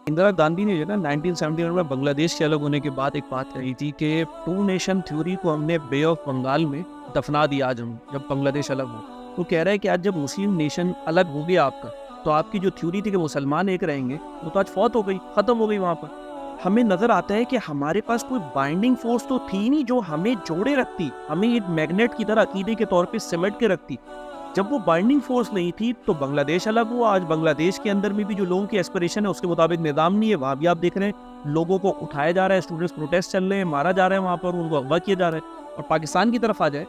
इंदिरा गांधी ने जो ना 1971 में बांग्लादेश के अलग होने के बाद एक बात कही थी कि टू नेशन थ्योरी को हमने बे ऑफ बंगाल में दफना दिया। आज हम जब बांग्लादेश अलग हो, वो कह रहा है कि आज जब मुस्लिम नेशन अलग हो गया आपका, तो आपकी जो थ्योरी थी कि मुसलमान एक रहेंगे, वो तो आज फौत हो गई, खत्म हो गई। वहाँ पर हमें नजर आता है कि हमारे पास कोई बाइंडिंग फोर्स तो थी नहीं जो हमें जोड़े रखती, हमें एक मैग्नेट की तरह अकीदे के तौर पे सिमट के रखती। जब वो बाइंडिंग फोर्स नहीं थी तो बांग्लादेश अलग हुआ। आज बांग्लादेश के अंदर में भी जो लोगों की एस्पिरेशन है उसके मुताबिक निज़ाम नहीं है। वहाँ भी आप देख रहे हैं लोगों को उठाया जा रहा है, स्टूडेंट्स प्रोटेस्ट चल रहे हैं, मारा जा रहा है, वहाँ पर उनको अगवा किया जा रहा है। और पाकिस्तान की तरफ आ जाए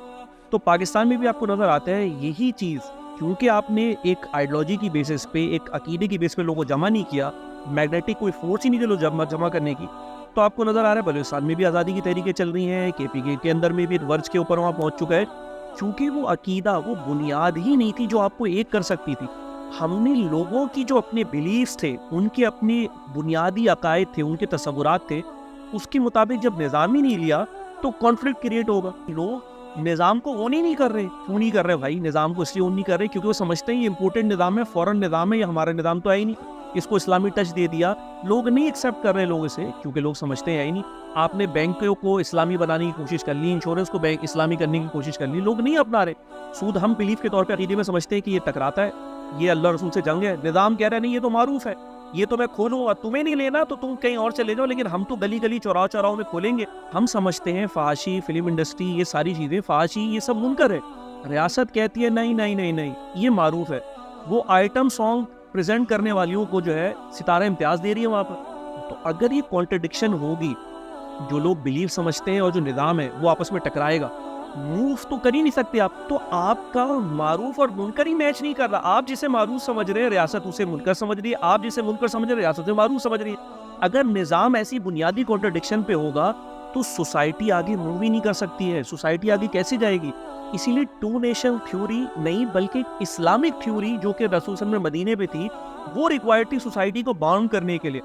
तो पाकिस्तान में भी आपको नज़र आता है यही चीज़, क्योंकि आपने एक आइडियोलॉजी की बेसिस पे, एक अकीदे की बेस पे लोगों को जमा नहीं किया, मैग्नेटिक कोई फोर्स ही नहीं थी लोग जमा करने की। तो आपको नज़र आ रहा है बलूचिस्तान में भी आज़ादी की तहरीकें चल रही हैं, KPK के अंदर में भी वर्ज के ऊपर वहाँ पहुँच चुका है, क्योंकि वो अकीदा, वो बुनियाद ही नहीं थी जो आपको एक कर सकती थी। हमने लोगों की जो अपने बिलीव्स थे, उनके अपने बुनियादी अकायद थे, उनके तसव्वुरात थे, उसके मुताबिक जब निज़ाम ही नहीं लिया तो कॉन्फ्लिक्ट क्रिएट होगा। लोग निज़ाम को ओन ही नहीं कर रहे। क्यों नहीं कर रहे भाई? निज़ाम को इसलिए ओन नहीं कर रहे क्योंकि वो समझते हैं ये इंपोर्टेंट निज़ाम है, फॉरेन निज़ाम है, ये हमारा निज़ाम तो है ही नहीं, इसको इस्लामी टच दे दिया। लोग नहीं एक्सेप्ट कर रहे लोग इसे, क्योंकि लोग समझते हैं ही नहीं। आपने बैंकों को इस्लामी बनाने की कोशिश कर ली, इंश्योरेंस को बैंक इस्लामी करने की कोशिश कर ली, लोग नहीं अपना रहे। सूद हम बिलीफ के तौर पे अकीदे में समझते हैं कि ये टकराता है, ये अल्लाह रसूल से जंग है। निज़ाम कह रहा है नहीं ये तो मारूफ है, ये तो मैं खोलूंगा, तुम्हें नहीं लेना तो तुम कहीं और चले जाओ, लेकिन हम तो गली गली चौराह चौराहों में खोलेंगे। हम समझते हैं फहाशी, फिल्म इंडस्ट्री, ये सारी चीज़ें फहाशी, ये सब मुनकर है। रियासत कहती है नहीं नहीं नहीं नहीं, ये मारूफ है। वो आइटम सॉन्ग प्रेजेंट करने वालियों को जो है सितारा इम्तियाज दे रही है वहाँ पर। तो अगर ये कॉन्ट्रडिक्शन होगी, जो लोग बिलीव समझते हैं और जो निज़ाम है वो आपस में टकराएगा, मूव तो कर ही नहीं सकते आप। तो आपका मारूफ और मुनकर ही मैच नहीं कर रहा। आप जिसे मारूफ समझ रहे हैं रियासत उसे मुनकर समझ रही है, आप जिसे मुनकर समझ रहे हैं रियासत उसे मारूफ समझ रही है। अगर निज़ाम ऐसी बुनियादी कॉन्ट्रडिक्शन पे होगा तो सोसाइटी आगे मूव ही नहीं कर सकती है। सोसाइटी आगे कैसे जाएगी? इसीलिए टू नेशन थ्योरी नहीं बल्कि इस्लामिक थ्योरी जो कि रसूल सल्लल्लाहु अलैहि वसल्लम में मदीने पे थी, वो रिक्वायर्ड थी सोसाइटी को बाउंड करने के लिए।